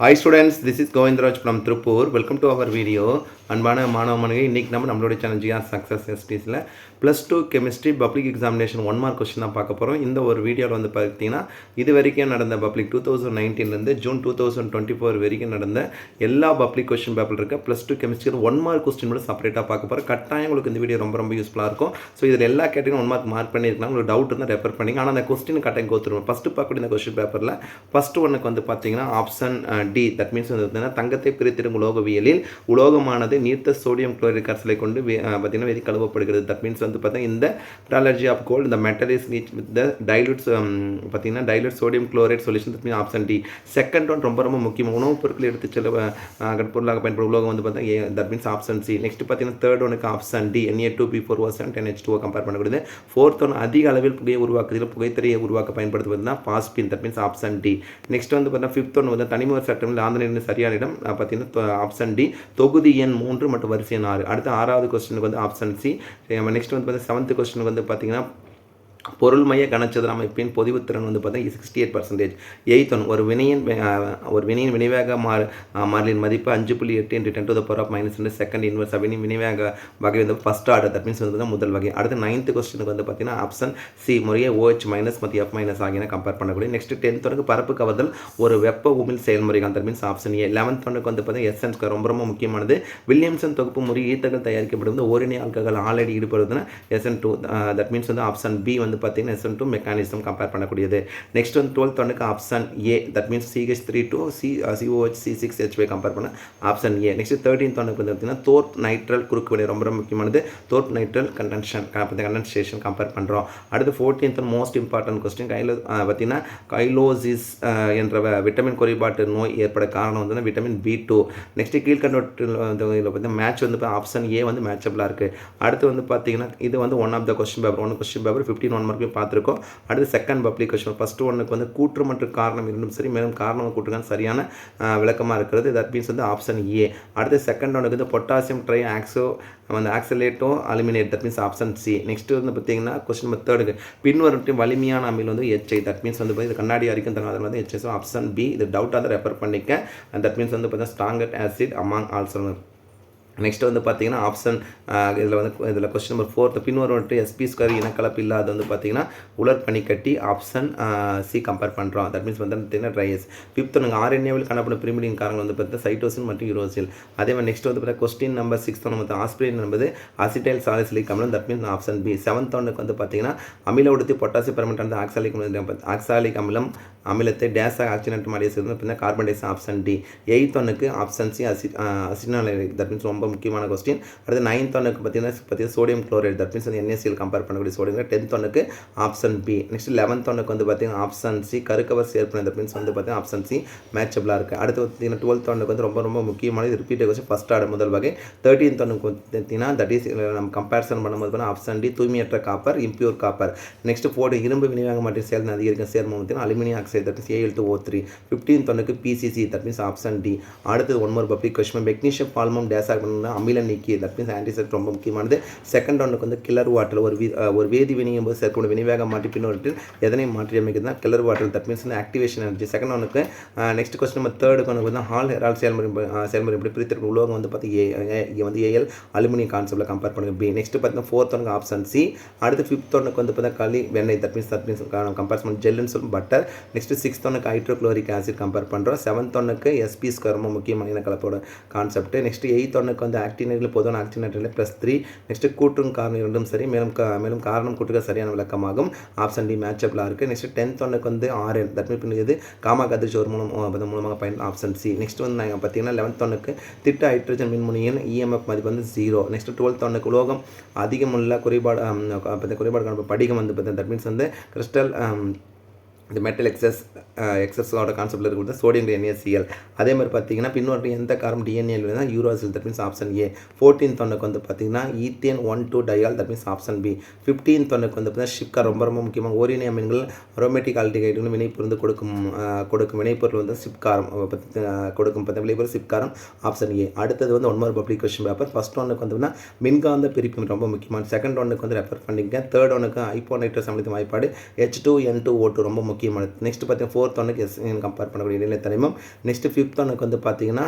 Hi students, this is Govindraj from Tripur. Welcome to our video. அன்பான மாணவ மாணவிகள், இன்றைக்கி நம்மளுடைய சேனல் ஜிஆர் சக்ஸஸ் எஸ்டிஸில் +2 chemistry public examination 1 mark question தான் பார்க்க போகிறோம். இந்த ஒரு வீடியோவில் வந்து பார்த்தீங்கன்னா இது வரைக்கும் நடந்த பப்ளிக் 2019 ஜூன் 2024 வரைக்கும் நடந்த எல்லா பப்ளிக் கொஸ்டின் பேப்பர் இருக்க +2 கெமிஸ்ட்ரி 1 மார்க் கொஸ்டின் கூட செப்பரேட்டாக பார்க்க போகிறோம். கட்டாயம் உங்களுக்கு இந்த வீடியோ ரொம்ப யூஸ்ஃபுல்லாக இருக்கும். ஸோ இதில் எல்லா கேட்டகரியும் 1 மார்க் பண்ணியிருக்கலாம். உங்களுக்கு டவுட் இருந்தால் ரெஃபர் பண்ணிங்க. ஆனால் அந்த கொஸ்டின் கட்டாயம் கோத்துருவோம். ஃபஸ்ட்டு பார்க்கக்கூடிய இந்த கொஸ்டின் பேப்பரில் ஃபஸ்ட்டு ஒன்றுக்கு வந்து பார்த்தீங்கன்னா ஆப்ஷன் டி, தட் மீன்ஸ் வந்து தங்கத்தை பிரித்திடும் உலோகவியலில் உலோகமானது நீர்த்த சோடியம் குளோரைட் கரைசலை கொண்டு பார்த்தீங்கன்னா வேதி கழுவப்படுகிறது. தட் மீன்ஸ் வந்து பார்த்தீங்கன்னா இந்த மெட்டாலர்ஜி ஆஃப் கோல்ட் இந்த metal is reach with the dilutes பார்த்தீங்கன்னா dilute sodium chloride solution. That mean option D. Second one ரொம்ப முக்கியம். உணவுப் பொருட்கள் எடுத்து செல்ல பொருளாக பயன்படும் உலோகம் வந்து பார்த்தீங்கன்னா that means option C. Next பார்த்தீங்கன்னா தேர்ட் ஒனுக்கு option D, Na2B4O7 10H2O compare பண்ணக்கூடியது. ஃபோர்த் ஒன் அதிக அளவில் புகையை உருவாக்குவதில் புகைத்திரையை உருவாக்க பயன்படுத்துவதுனா phosphine, that means option D. Next வந்து பார்த்தீங்கன்னா ஃபிஃப்த் ஒன் வந்து தனிமுறை சட்டமில் ஆந்திர சரியான இடம் பார்த்தீங்கன்னா ஆப்ஷன் டி. தொகுதி எண் 3 மற்றும் வரிசை எண் 6. அடுத்து 6வது கொஸ்டினுக்கு வந்து ஆப்ஷன் சி. நெக்ஸ்ட் வந்து பார்த்தீங்கன்னா 7th கொஸ்டினுக்கு வந்து பார்த்தீங்கன்னா பொருள்மைய கனச்சதுர அமைப்பின் பொதிவுத்திறன் வந்து பார்த்தீங்கன்னா 68%. 8th ஒன் ஒரு வினையின் வினைவேக மாறிலின் மதிப்பு 5.8 × 10⁻⁻2 செகண்ட் இன்வர்ஸ் அப்படின்னு வினைவேக வகை வந்து ஃபஸ்ட் ஆர்டர், தட் மீன்ஸ் வந்து முதல் வகை. அடுத்து 9th கொஸ்டினுக்கு வந்து பார்த்தீங்கன்னா ஆப்ஷன் சி முறையே OH- மற்றும் F- ஆகியன கம்பேர் பண்ணக்கூடிய. நெக்ஸ்ட் 10th ஒனுக்கு பரப்பு கவர்தல் ஒரு வெப்ப உமிழ் செயல்முறைகள், that means option A. 11th ஒனுக்கு வந்து பார்த்தீங்கன்னா எஸ்என்ஸ் ரொம்ப முக்கியமானது. வில்லியம்சன் தொகுப்பு முறை ஈத்தர்கள் தயாரிக்கப்படுவது ஓரினை ஆல்கஹால் ஆல்ரெடி ஈடுபடுவதுன்னா SN2, தட் மீன்ஸ் வந்து ஆப்ஷன் பி வந்து பார்த்தீங்கன்னா SN2 மெக்கானிசம் கம்பேர் பண்ணக்கூடியது. நெக்ஸ்ட் வந்து 12th ஒனுக்கு option A, that means CH3 COHC6H5 compare பண்ண ஆப்ஷன் ஏ. நெக்ஸ்ட் 13th ஒனுக்கு வந்து பார்த்தீங்கன்னா தோர்ப் நைட்ரல் குறுக்கு வினை ரொம்ப முக்கியமானது. தோர்ப் நைட்ரல் கண்டென்சேஷன் கம்பேர் பண்ணுறோம். அடுத்து 14th மோஸ்ட் இம்பார்ட்டன்ட் கொஸ்டின் பார்த்தீங்கன்னா கைலோசிஸ் என்ற விட்டமின் குறைபாட்டு நோய் ஏற்பட காரணம் வந்து விட்டமின் B2. நெக்ஸ்ட் கீழ்கண்டோட்டில் வந்து மேட்ச் வந்து ஆப்ஷன் ஏ வந்து மேட்சபிளாக இருக்குது. அடுத்து வந்து பார்த்தீங்கன்னா இது வந்து one of the question paper 15 1 mark பார்த்துருக்கோம். அடுத்து செகண்ட் பப்ளிக் கொஸ்டின் ஃபஸ்ட்டு ஒன்றுக்கு வந்து கூற்று மற்றும் காரணம் இரண்டும் சரி, மேலும் காரணம் கூற்றுக்கான சரியான விளக்கமாக இருக்கிறது. தட் மீன்ஸ் வந்து ஆப்ஷன் ஏ. அடுத்து செகண்ட் ஒன்றுக்கு வந்து potassium try ஆக்சலேட்டோ aluminate, that means option C. Next வந்து பார்த்தீங்கன்னா கொஸ்டின் நம்பர் தேர்டுக்கு பின்வரும் வலிமையான அமில் வந்து HI, தட் மீன்ஸ் வந்து இது கண்ணாடி அறிக்கும் தருவதில் வந்து HI. Option B. இது டவுட்டாக தான் ரெஃபர் பண்ணிக்க. தட் மீன்ஸ் வந்து பார்த்தீங்கன்னா ஸ்ட்ராங்கட் ஆசிட் அமாங் ஆல்சோ. நெக்ஸ்ட் வந்து பார்த்தீங்கன்னா ஆப்ஷன் இதில் கொஸ்டின் நம்பர் 4 பின்வரும் sp² இனக்கலப்பு இல்லாத வந்து பார்த்தீங்கன்னா உலர் பனிக்கட்டி, ஆப்ஷன் சி கம்பேர் பண்ணுறோம். தட் மீன்ஸ் வந்து பார்த்தீங்கன்னா ட்ரையஸ். 5th ஒன்று RNA-வில் காணப்படும் பிரிமிடின் காரணங்கள் வந்து பார்த்தீங்கன்னா சைட்டோசின் மற்றும் யூரோசில். அதே மாதிரி நெக்ஸ்ட் வந்து பார்த்தீங்கன்னா கொஸ்டின் நம்பர் 6 வந்து ஆஸ்பிரின் என்பது அசிட்டைல் சாலிசிலிக் அமிலம், that means option B. 7th ஒன்றுக்கு வந்து பார்த்தீங்கன்னா அமில உடுத்தி பொட்டாசியம் பெர்மெண்ட் ஆக்சாலிக் அமிலத்தை டேஸாக ஆக்சிஜனேட் மாடியை சேர்ந்து பார்த்தீங்கன்னா carbon dioxide, option D. 8th ஒன்றுக்கு option C acetonic, that means ரொம்ப முக்கியமான கொஸ்டின். அடுத்து 9th ஒன்றுக்கு பார்த்தீங்கன்னா sodium chloride, that means NaCl compare பண்ணக்கூடிய சோடியம். 10th ஒன்றுக்கு ஆப்ஷன் பி. நெக்ஸ்ட் 11th ஒன்றுக்கு வந்து பார்த்தீங்கன்னா ஆப்ஷன் சி கருக்கவர் சேர்ப்பு, தட் மீன்ஸ் வந்து பார்த்தீங்கன்னா ஆப்ஷன் சி மேட்சபிளாக இருக்குது. அடுத்து பார்த்தீங்கன்னா 12th ஒன்றுக்கு வந்து ரொம்ப முக்கியமானது ரிப்பீட்டட் கொஸ்டின் ஃபஸ்ட் ஆர்டர் முதல் வகை. 13th ஒன்றுக்கு பார்த்தீங்கன்னா தட் இஸ் நம்ம கம்பேரிசன் பண்ணும்போது ஆப்ஷன் டி தூய்மையற்ற காப்பர், இம்பியூர் காப்பர். நெக்ஸ்ட் 4 இரும்பு விநியோக மற்றும் செயல் அதிகரிக்கும் சேர்மம் பார்த்தீங்கன்னா aluminium oxide, that means Al2O3. 15th ஒன்றுக்கு PCC, that means option D. அடுத்து one more public question magnesium பால்மம் டேஸாக அமில நீக்கி, தட் மீன்ஸ் ஆன்டிசெப்ட் ரொம்ப முக்கியமானது. செகண்ட் ஒன்றுக்கு வந்து கிளர் வாட்டர் ஒரு வேதி வினையும் போது சேர்க்கக்கூடிய வினைவேக மாற்றி பின்னொற்றில் எதனை மாற்றி அமைக்குதுன்னா கிளர் வாட்டர், தட் மீன்ஸ் வந்து ஆக்டிவேஷன் எனர்ஜி. செகண்ட் ஒன்றுக்கு நெக்ஸ்ட் கொஸ்டின் நம்பர் தேர்டுக்கு வந்து ஹால் ஹெரால்ட் செயல்முறை எப்படி பிரித்திருக்கும் உலோகம் வந்து பார்த்தீங்கன்னா வந்து Al அலுமினியம் கான்செப்டில் கம்பேர் பண்ணுங்க பி. நெக்ஸ்ட் பார்த்தீங்கன்னா 4th ஒன்றுக்கு ஆப்ஷன் சி. அடுத்து 5th ஒன்றுக்கு வந்து பார்த்தீங்கன்னா களி வெண்ணெய், தட் மீன்ஸ் கம்பேரிசன் ஜெல்லுன்னு சொல்லும் பட்டர். நெக்ஸ்ட் 6th ஒன்றுக்கு ஹைட்ரோக்ளோரிக் ஆசிட் கம்பேர் பண்ணுறோம். 7th ஒன்றுக்கு sp² ரொம்ப முக்கியமான கலப்போட கான்செப்ட். நெக்ஸ்ட் 8th ஒன்றுக்கு வந்து ஆக்டினேட்டில் பொதுவான ஆக்சிஜனேட்டில் +3. நெக்ஸ்ட் கூற்றும் காரணம் இரண்டும் சரி, மேலும் காரணம் கூட்டுக்கு சரியான விளக்கமாகும். ஆப்ஷன் டி மேட்சபிளாக இருக்குது. நெக்ஸ்ட் 10th ஒன்றுக்கு வந்து RN, தட் மீன்ஸ் இது காமா கதிர்ச்சி ஒரு மூலமாக பயன், ஆப்ஷன் சி. நெக்ஸ்ட் வந்து நாங்கள் பார்த்தீங்கன்னா 11th ஒன்றுக்கு திட்ட ஹைட்ரஜன் மின்முனையின் EMF மதிப்பு வந்து 0. நெக்ஸ்ட் 12th ஒன்றுக்கு உலோகம் அதிகமுள்ள குறைபாடு காணப்படும் படிகம் வந்து பார்த்தீங்கன்னா தட் மீன்ஸ் வந்து கிறிஸ்டல் இந்த மெட்டல் எக்ஸஸோட கான்செப்டில் இருக்கிறது சோடியம் NaCl. அதே மாதிரி பார்த்தீங்கன்னா பின்னொரு எந்த காரம் DNA uracil, that means option A. 14th ஒன்றுக்கு வந்து பார்த்தீங்கன்னா ethane 1,2 diol, that means option B. 15th ஒன்றுக்கு வந்து பார்த்தீங்கன்னா ஷிப்கார் ரொம்ப முக்கியமாக ஓரினை அமீன்கள் அரோமேட்டிக் ஆல்டிகைடுன்னு வினைப்புரிந்து கொடுக்கும் வினைப்பொருள் வந்து ஷிப்காரம் கொடுக்கும் விளைபொருள் ஷிப்காரம், ஆப்ஷன் ஏ. அடுத்தது வந்து 1 மோர் பப்ளிக் கொஸ்டின் பேப்பர். ஃபர்ஸ்ட் ஒன்றுக்கு வந்து மின்காந்த பிரிப்பு ரொம்ப முக்கியமான. செகண்ட் ஒன்றுக்கு வந்து ரெஃபர் பண்ணிக்க. தேர்ட் ஒன்றுக்கு ஐப்போநைட்ரஸ் அமிலத்தின் வாய்ப்பாடு H2N2O2 ரொம்ப முக்கியம். முக்கியமானது. நெக்ஸ்ட் பார்த்தீங்கன்னா 4th ஒன்னுக்கு எஸ்என் கம்பேர் பண்ணக்கூடிய இடைநிலை தனிமம். நெக்ஸ்ட் 5th ஒன்னுக்கு வந்து பார்த்தீங்கன்னா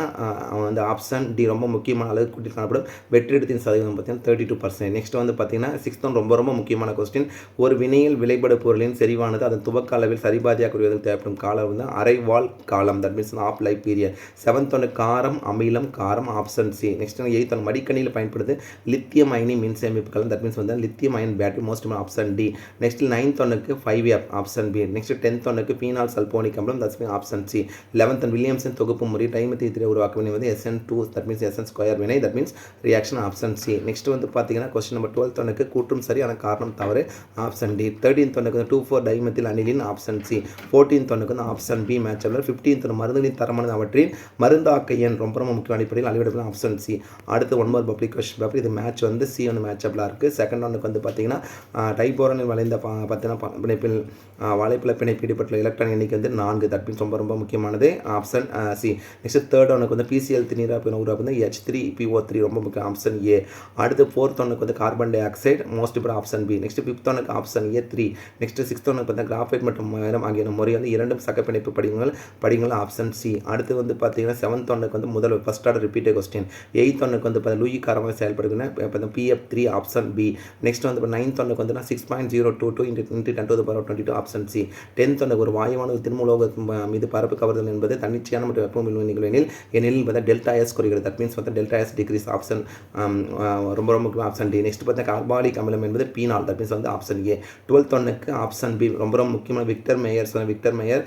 வந்து ஆப்ஷன் டி ரொம்ப முக்கியமான அளவு கூட்டி காணப்படும் வெற்றிடத்தின் சதவீதம் பார்த்தீங்கன்னா 32%. நெக்ஸ்ட் வந்து பார்த்தீங்கன்னா 6th ஒன் ரொம்ப முக்கியமான கொஸ்டின். ஒரு வினையில் விளைபடு பொருளின் செறிவானது அதன் துவக்க அளவில் சரிபாதியாக குறிவதற்கு தேவைப்படும் காலம் வந்து அரைவால் காலம், that means half life period. 7th ஒன்று காரம் அமிலம் காரம் ஆப்ஷன் சி. நெக்ஸ்ட் 8th ஒன்று மடிக்கணியில் பயன்படுது லித்தியம் அயனி மின் சேமிப்புகள், தட் மீன்ஸ் வந்து lithium ion battery most option D. Next 9th ஒன்றுக்கு 5F option B. Next 10th ஒன்றுக்கு பீனால் சல்போனிக் அமிலம், that means option C. 11th Williamson தொகுப்பு முறை டைமெத்திலின் உருவாக்க வினை வந்து SN2, that means SN square வினை, that means reaction option C. Next வந்து பார்த்தீங்கன்னா கொஸ்டின் நம்பர் 12th ஒன்றுக்கு கூற்றும் சரியான காரணம் தவறு ஆப்ஷன் டி. 13th ஒன்றுக்கு 2,4 டைமெத்தில் அணிலின் ஆப்ஷன் சி. 14th ஒன்றுக்கு வந்து ஆப்ஷன் பி மேட்சபிள். 15th ஒன்று மருந்துகளின் தரமானது அவற்றின் மருந்தாக்க எண் ரொம்ப முக்கிய அடிப்படையில் அளவிடப்படும் ஆப்ஷன் சி. அடுத்து 1 more பப்ளிக் கொஸ்டின் பேப்பர். இது மேட்ச் வந்து சி வந்து மேட்சபிளாக இருக்குது. செகண்ட் ஒன்றுக்கு வந்து பார்த்தீங்கன்னா டைபோரனில் வளைந்த பார்த்தீங்கன்னா பிணைப்பில் வலைப்பில் பிணைப்பு ஈடுபட்டுள்ள எலக்ட்ரான் எண்ணிக்கை வந்து 4, தட் மீன்ஸ் ரொம்ப முக்கியமானது ஆப்ஷன் சி. நெக்ஸ்ட் தேர்ட் ஒன்றுக்கு வந்து பிசிஎல் நீராக உருவாக்கு வந்து H3PO3 ரொம்ப முக்கியம் ஆப்ஷன் ஏ. அடுத்து 4th ஒன்றுக்கு வந்து கார்பன் டை ஆக்சைடு மோஸ்ட் இப்போ ஆப்ஷன் பி. நெக்ஸ்ட் 5th ஒன்றுக்கு ஆப்ஷன் ஏ 3. நெக்ஸ்ட் 6th ஒன்றுக்கு வந்து கிராஃபைட் மற்றும் வைரம் ஆகிய முறை வந்து இரண்டும் சகப்பிணைப்பு படிங்கள் ஆப்ஷன் சி. அடுத்து வந்து பார்த்தீங்கன்னா 7th ஒன்றுக்கு வந்து முதல் first order repeated question. 8th ஒன்றுக்கு வந்து லூயி காரமாக செயல்படுகிற PF3 ஆப்ஷன் பி. நெக்ஸ்ட் வந்து 9th ஒன்றுக்கு வந்து 6.022 × 10⁻22 ஆப்ஷன் சி. 10th ஒன்றுக்கு ஒரு வாயுவான திருமூலோக மீது பரப்பு கவர்தல் என்பது தன்னிச்சையான மற்றும் வெப்பமில் நிகழ்வெனில் எனில் வந்து டெல்டா எஸ் குறைகிறது, தட் மீன்ஸ் வந்து டெல்டா எஸ் டிகிரிஸ் ஆப்ஷன் ரொம்ப முக்கியம் ஆப்ஷன் டி. நெக்ஸ்ட் பார்த்தா கார்பாலிக் அமிலம் என்பது பீனால், தட் மீன்ஸ் வந்து ஆப்ஷன் ஏ. 12th ஒன்றுக்கு ஆப்ஷன் பி ரொம்ப முக்கியமான விக்டர் மேயர்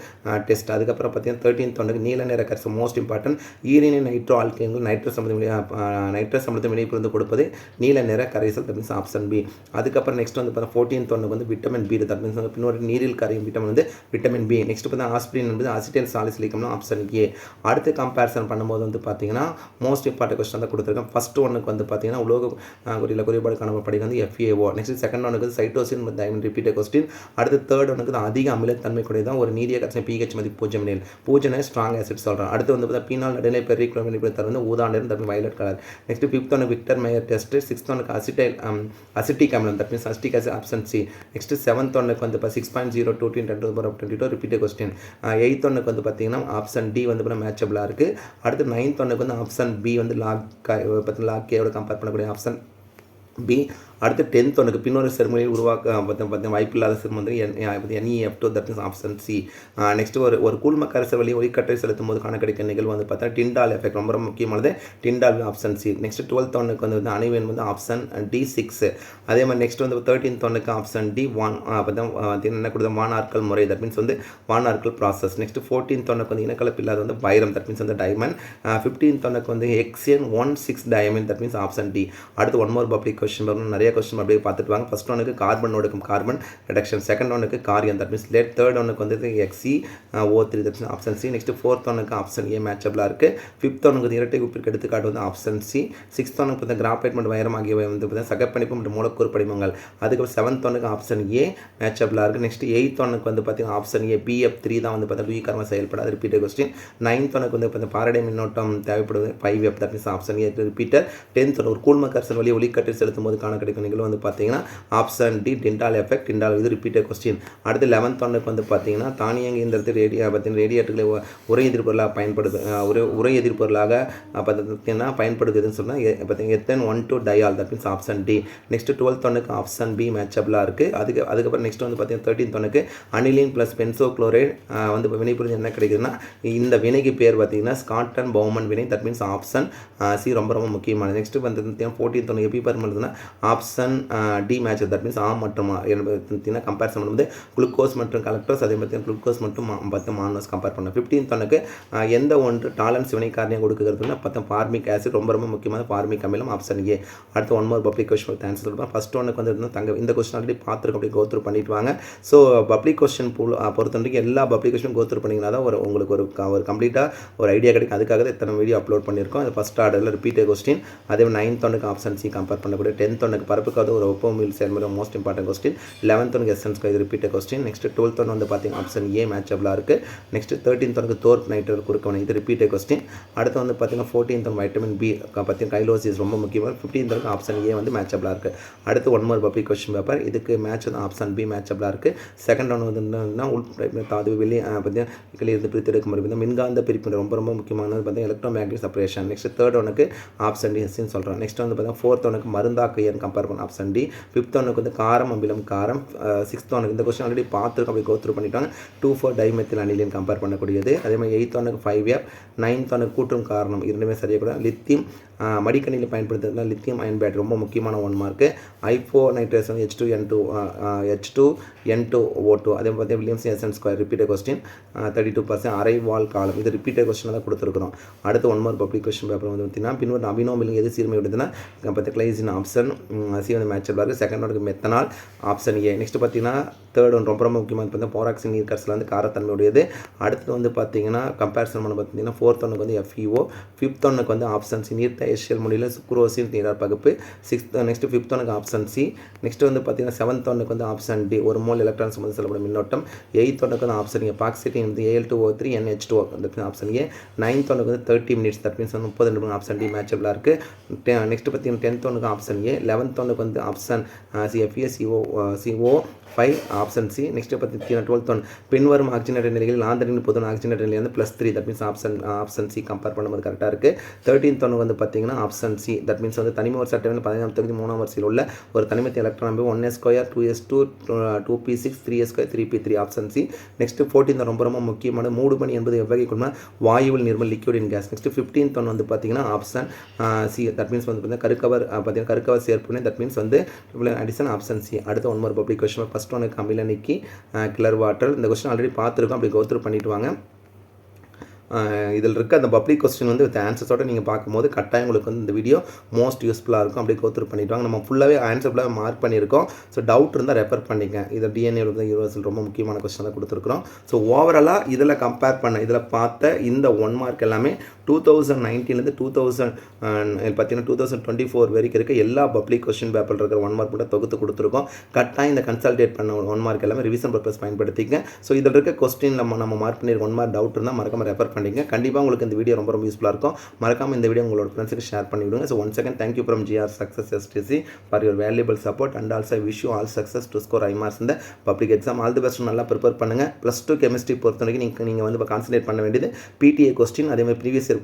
டெஸ்ட். அதுக்கப்புறம் பார்த்தீங்கன்னா 13th ஒன்றுக்கு நீல நிற கரைசல் மோஸ்ட் இம்பார்ட்டன்ட் ஈரினின் நைட்ரோ ஆல்கேன்கள் நைட்ரஸ் அமிலத்தை வினைப்புரிந்து கொடுப்பது நீல நிற கரைசல், தட் மீன்ஸ் ஆப்ஷன் பி. அதுக்கப்புறம் நெக்ஸ்ட் வந்து பார்த்தா 14th ஒன்றுக்கு வந்து விட்டமின் பி, தட் மீன்ஸ் வந்து பின்னோடு நீரில் கரையும் விட்டமின் வந்து விட்டமின் பி. நெக்ஸ்ட் பார்த்தா ஆஸ்பிரின் என்பது அசிட்டைல் சாலிசிலிக் அமிலம் ஆப்ஷன் ஏ. அடுத்து கம்பேரிசன் பண்ணும்போது வந்து பார்த்தீங்கன்னா மோஸ்ட் இம்பார்ட்டன்ட் கொஸ்டின் தான் கொடுத்துருக்கேன். ஃபர்ஸ்ட் ஒன்றுக்கு வந்து பார்த்தீங்கன்னா உலோக குறியில் குறைபாடு காணப்படுகிறது வந்து FAO. நெக்ஸ்ட் செகண்ட் ஒன்றுக்கு சைட்டோசின் டைமண்ட் ரிப்பீட்டட் கொஸ்டின். அடுத்து தேர்ட் ஒன்றுக்கு அதிக அமிலத்தன்மை கூடியதான் ஒரு நீரிய கரைசல் pH மதிப்பு 0 ஸ்ட்ராங் ஆசிட் சொல்கிறேன். அடுத்து வந்து பார்த்தா பீனால் நடுநிலை பெர்ரிக்ளோமின் தர வந்து ஊதா நிறம், that means violet colour. Next 5th ஒன்று விக்டர் மேயர் டெஸ்ட். 6th ஒன்றுக்கு அசிட்டிக் அமிலம், that means acetic acid option C. Next 7th ஒன்றுக்கு வந்து 6.022 × 10⁻22 ரிப்பீட்டட் கொஸ்டின். 8th ஒன்றுக்கு வந்து பார்த்தீங்கன்னா ஆப்ஷன் டி வந்து மேட்சபிளாக இருக்குது. அடுத்து 9th ஒன்றுக்கு வந்து ஆப்ஷன் பி வந்து லாக் கேவோட கம்பேர் பண்ணக்கூடிய ஆப்ஷன் பி. அடுத்து 10th ஒன்றுக்கு பின்னொரு செருமொழியில் உருவாக்க வாய்ப்பில்லாத செருமம் வந்து NEF2, that means option C. Next ஒரு கூழ்ம கரைசல் வழியை ஒளிக்கற்றை செலுத்தும் போது காண கிடைக்கிற நிகழ்வு வந்து பார்த்தா டிண்டால் எஃபெக்ட் ரொம்ப முக்கியமானது Tyndall option C. Next 12th ஒன்றுக்கு வந்து அணுவெண் வந்து ஆப்ஷன் D6. அதே மாதிரி நெக்ஸ்ட் வந்து 13th ஒன்றுக்கு ஆப்ஷன் D 1 என்ன கொடுத்த வானார்கல் முறை, தட் மீன்ஸ் வந்து வானார்கல் ப்ராசஸ். நெக்ஸ்ட் 14th ஒன்றுக்கு வந்து இனக்கலப்பு இல்லாத வந்து வைரம், தட் மீன்ஸ் வந்து டைமண்ட். 15th ஒன்றுக்கு வந்து Xn16 diamond, that means option D. அடுத்து 1 more பப்ளிக் கொஸ்டின் வரும். நிறைய கொஸ்டின் அப்படியே பார்த்துட்டு வாங்க. ஃபர்ஸ்ட் ஒன்றுக்கு கார்பன் ஒடுக்கும் கார்பன் ரிடக்ஷன். செகண்ட் ஒன்றுக்கு காரியன், தட் மீன்ஸ் லேட். தேர்ட் ஒன்றுக்கு வந்து XeO3, that means option C. Next 4th ஒன்றுக்கு ஆப்ஷன் ஏ மேட்சபிளாக இருக்குது. 5th ஒன்றுக்கு இரட்டை உப்பிற்கு எடுத்துக்காட்டு வந்து ஆப்ஷன் சி. 6th ஒன்றுக்கு வந்து கிராஃபைட் மற்றும் வைரம் ஆகியவை வந்து சகப்பிணைப்பு மற்றும் மூலக்கூறு படிமங்கள். அதுக்கப்புறம் 7th ஒன்றுக்கு ஆப்ஷன் ஏ மேட்சபிளாக இருக்குது. நெக்ஸ்ட் 8th ஒன்றுக்கு வந்து பார்த்தீங்கன்னா ஆப்ஷன் ஏ PF3 தான் வந்து பார்த்தா லூயி காரமாக செயல்படாது ரிப்பீட்டட் கொஸ்டின். 9th ஒன்றுக்கு வந்து பார்த்தா பாரடை மின்னோட்டம் தேவைப்படுவது 5F, that means option A repeater. 10th ஒன்று ஒரு கூழ்ம கரைசல் வழியை ஒளிக்கற்றை செலுத்தும் போது காண கிடைக்கும் நிகழ்வு வந்து பார்த்தீங்கன்னா option D Tyndall effect. Tyndall இது ரிப்பீட்டட் கொஸ்டின். அடுத்து 11th ஒன்றுக்கு வந்து பார்த்தீங்கன்னா தானியங்கி இயந்திரத்தில் ரேடியேட்டர்களை உரை எதிர்ப்பொருளாக உரை எதிர்ப்பொருளாக பார்த்தீங்கன்னா பயன்படுத்துதுன்னு சொன்னால் பார்த்தீங்கன்னா ethane 1,2 diol, that means option D. Next 12th ஒன்றுக்கு ஆப்ஷன் பி மேட்சபிளாக இருக்குது. அதுக்கப்புறம் நெக்ஸ்ட் வந்து பார்த்தீங்கன்னா 13th ஒன்றுக்கு அனிலின் ப்ளஸ் பென்சோ குளோரைடு வந்து வினைபுரிஞ்சு என்ன கிடைக்குதுன்னா இந்த வினைக்கு பேர் பார்த்தீங்கன்னா ஸ்காட்டன் பவுமன் வினை, தட் மீன்ஸ் ஆப்ஷன் சி ரொம்ப முக்கியமானது. நெக்ஸ்ட் வந்து 14th ஒன்று எப்படி பண்ணுறதுன்னா option D match, that means ஆ மற்றும் பார்த்தீங்கன்னா கம்பேரிசன் பண்ணும்போது குளுக்கோஸ் மற்றும் கலக்டோஸ், அதே மாதிரி குளுக்கோஸ் மற்றும் மானோஸ் கம்பேர் பண்ண. 15th ஒன்றுக்கு எந்த ஒன்று டாலன்ஸ் வினை காரணியாக கொடுக்குறதுன்னா ஃபார்மிக் ஆசிட் ரொம்ப பொக்கியமான ஃபார்மிக் அமிலம் ஆப்ஷன் ஏ. அடுத்து 1 more பப்ளிக் கொஸ்டின் ஆன்சர் சொல்லுவேன். ஃபர்ஸ்ட் ஒன்றுக்கு வந்து இந்த கொஸ்டின் ஆல்ரெடி பார்த்துருக்கோம், அப்படி கோத்ரூ பண்ணிட்டு வாங்க. ஸோ பப்ளிக் கொஸ்டின் பொறுத்தவரைக்கும் எல்லா பப்ளிக் கொஸ்டின் கோத்ரூ பண்ணிங்கன்னா தான் உங்களுக்கு ஒரு கம்ப்ளீட்டாக ஒரு ஐடியா கிடைக்கும். அதுக்காக தான் இத்தனை வீடியோ அப்லோட் பண்ணியிருக்கோம். அது ஃபர்ஸ்ட் ஆர்டரில் ரிப்பீட்டட் கொஸ்டின். அதே 9th ஒன்றுக்கு ஆப்ஷன் சி கம்பேர் பண்ணக்கூடிய. 10th ஒன்றுக்கு பரப்புக்காவது ஒரு ஒப்போமில் செயல்முறை மோஸ்ட் இம்பார்ட்டன்ட் கொஸ்டின். 11th ஒனுக்கு எசன்ஸ் இது repeated question. Next 12th one வந்து பார்த்தீங்கன்னா ஆப்ஷன் ஏ மேட்சபிளாக இருக்குது. நெக்ஸ்ட் 13th ஒனுக்கு தோர்ப் நைட்ரேட் குறுக்கவனை இது ரிப்பீட்டட் கொஸ்டின். அடுத்து வந்து பார்த்தீங்கன்னா 14th ஒன் வைட்டமின் பி பார்த்தீங்கன்னா கைலோசிஸ் ரொம்ப முக்கியமாக. 15th ஒனுக்கு ஆப்ஷன் ஏ வந்து மேட்சபிளாக இருக்குது. அடுத்து one more public question paper. இதுக்கு மேட்ச் வந்து ஆப்ஷன் பி மேட்சபிளாக இருக்குது. செகண்ட் ஒன் வந்து தாது வெளியே பார்த்தீங்கன்னா இருந்து பிரித்து எடுக்க முடியும். மின்காந்த பிரிப்பு ரொம்ப ரொம்ப முக்கியமானது பார்த்தீங்கன்னா electromagnetic separation. Next third ஒனுக்கு ஆப்ஷன் டி எஸ்ன்னு சொல்கிறோம். நெக்ஸ்ட் வந்து பார்த்தீங்கன்னா 4th ஒனுக்கு மருந்தாக்கையன் கம்பேர் பண்ண ஆப்ஷன் டி. 5th ஒனுக்கு வந்து காரம் அமிலம் காரம். 6th ஒனுக்கு இந்த கொஸ்டின் ஆல்ரெடி பார்த்துருக்கோம், அப்படி கோத்ரூ பண்ணிட்டாங்க. 2,4 டைமெத்தில் அனிலின் கம்பேர் பண்ணக்கூடியது. அதே மாதிரி 8th ஒனுக்கு 5F. 9th ஒனுக்கு கூட்டும் காரணம் இரண்டுமே சரியாக கூட. லித்தியம் மடிக்கணியில் பயன்படுத்துறதுனா லித்தியம் அயன் பேட்டரி ரொம்ப முக்கியமான 1 மார்க்கு. ஐஃபோ நைட்ரேஸ் வந்து H2N2O2. அதே பார்த்தீங்கன்னா வில்லியம்ஸ் எசன் ஸ்கொயர் ரிப்பீட்டட் கொஸ்டின். 32% அரை வால் காலம் இது ரிப்பீட்டட் கொஸ்டின் தான் கொடுத்துருக்குறோம். அடுத்து one more public question paper வந்து பார்த்தீங்கன்னா பின்வரும் அபினோமில் எது சீர்மை விடுதுன்னா பார்த்தீங்கன்னா கிளைசின் ஆப்ஷன் சி வந்து மேட்சபிளாக இருக்குது. செகண்ட் ஒனுக்கு மெத்தனால் ஆப்ஷன் ஏ. நெக்ஸ்ட் பார்த்தீங்கன்னா தேர்ட் ஒன் ரொம்ப ரொம்ப முக்கியமாக பார்த்தீங்கன்னா போராக்சின் நீர் கரைசல் வந்து காரத்தன்மை உடையது. அடுத்து வந்து பார்த்தீங்கன்னா கம்பேரிசன் பண்ண பார்த்தீங்கன்னா 4th ஒனுக்கு வந்து FeO. 5th ஒனுக்கு வந்து ஆப்ஷன் சி நீர்த்த எஷியல் முடியல சுக்ரோசின் நீரார் பகுப்பு. 6th நெக்ஸ்ட் 5th ஒனுக்கு ஆப்ஷன் சி. நெக்ஸ்ட் வந்து பார்த்தீங்கன்னா 7th ஒனுக்கு வந்து ஆப்ஷன் டி ஒரு மோல் எலக்ட்ரான்ஸ் வந்து செல்லப்படும் மின்னோட்டம். 8th ஒனுக்கு வந்து ஆப்ஷன் ஏ பாக்சிட்டி வந்து Al2O3 NH2O option A. 9th ஒனுக்கு வந்து 30 minutes தட் மீன்ஸ் 30 நிமிடம் ஆப்ஷன் டி மேட்சபிளாக இருக்குது. நெக்ஸ்ட் பார்த்தீங்கன்னா 10th ஒனுக்கு ஆப்ஷன் ஏ. 11th ஒனுக்கு வந்து option CO5 option C. Next பார்த்தீங்கன்னா 12th ஒன் பின்வரும் ஆக்சிஜனேட்டட் நிலையில் ஆந்தரின் பொதுவான ஆக்சிஜனேட்டட் நிலையில் வந்து +3 that means option C compare பண்ணும்போது கரெக்டாக இருக்குது. 13th ஒன் வந்து பார்த்தீங்கன்னா ஆப்ஷன் சி தட் மீன்ஸ் வந்து தனிம ஒரு சட்டத்தில் 15ஆம் தொகுதி 3ஆம் வரிசையில் உள்ள ஒரு தனிமத்தை electron 1s2 2s2 2p6 3s2 3p3 option C. Next 14th ரொம்ப ரொம்ப முக்கியமான மூடுபனி என்பது எவ்வகை கொள்ளும் வாயுவில் நிர்மல் liquid in gas. Next 15th one வந்து பார்த்தீங்கன்னா ஆப்ஷன் சி தட் மீன்ஸ் வந்து பார்த்தீங்கன்னா கருக்கவர் சேர்ப்புன்னு தட் மீன்ஸ் வந்து அடிஷன் ஆப்ஷன் சி. அடுத்து one more public question. First ஒனுக்கு அமில நீக்கி கிளர் வாட்டர். இந்த கொஸ்டின் ஆல்ரெடி பார்த்துருக்கோம், அப்படி கோத்ரூ பண்ணிட்டு வாங்க. இதில் இருக்க அந்த பப்ளிக் கொஸ்டின் வந்து வித் ஆன்சர்ஸோட நீங்கள் பார்க்கும்போது கட்டாயம் உங்களுக்கு வந்து இந்த வீடியோ மோஸ்ட் யூஸ்ஃபுல்லாக இருக்கும். அப்படியே கோத்ரூ பண்ணிட்டு வாங்க. நம்ம ஃபுல்லாகவே ஆன்சர் ஃபுல்லாக மார்க் பண்ணியிருக்கோம். ஸோ டவுட் இருந்தால் ரெஃபர் பண்ணிங்க. இதை டிஎன்ஏ யூனிவர்சல் ரொம்ப முக்கியமான கொஸ்டின் தான் கொடுத்துருக்குறோம். ஸோ ஓவராலாக இதில் கம்பேர் பண்ண இதில் பார்த்த இந்த 1 மார்க் எல்லாமே 2019 பார்த்தீங்கன்னா 2024 வரைக்கும் இருக்க எல்லா பப்ளிக் கொஸ்டின் பேப்பரில் இருக்கிற 1 மார்க் மட்டும் தொகுத்து கொடுத்துருக்கோம். கட்டாயம் இந்த கன்சல்டேட் பண்ண 1 மார்க் எல்லாமே ரிவிஷன் பர்பஸ் பயன்படுத்திங்க. ஸோ இதில் இருக்க கொஸ்டின் நம்ம மார்க் பண்ணி 1 மார்க் டவுட் இருந்தால் மறக்காம ரெஃபர் பண்ணிங்க. கண்டிப்பாக உங்களுக்கு இந்த வீடியோ ரொம்ப ரொம்ப யூஸ்ஃபுல்லாக இருக்கும். மறக்காம இந்த வீடியோ உங்களோட ஃப்ரெண்ட்ஸுக்கு ஷேர் பண்ணிவிடுங்க. So once again thank you from GR Success STC for your valuable support and also wish you all success to score high marks இந்த public exam. All the best. நல்லா ப்ரிப்பேர் பண்ணுங்கள். +2 கெமிஸ்ட்ரி பொறுத்த வரைக்கும் நீங்கள் வந்து கான்சன்ட்ரேட் பண்ண வேண்டியது PTA கொஸ்டின். அதே மாதிரி previous year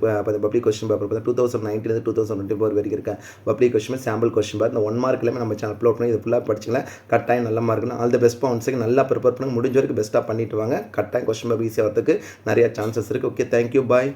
public question paper 2019 2024 வரைக்கும் இருக்க public question sample question paper இந்த 1 மார்க் எல்லாமே நம்ம சேனல் அப்லோட் பண்ணி இது ஃபுல்லாக படிச்சிங்களா கட்டாயம் நல்ல மார்க்னா all the best. Once again நல்லா ப்ரிப்பேர் பண்ணுங்க. முடிஞ்ச வரைக்கும் பெஸ்ட்டாக பண்ணிட்டு வாங்க. கட்டாயம் கொஸ்டின் பேப்பர் ஈஸியாக வரதுக்கு நிறைய சான்சஸ் இருக்குது. ஓகே, தேங்க்யூ, பாய்.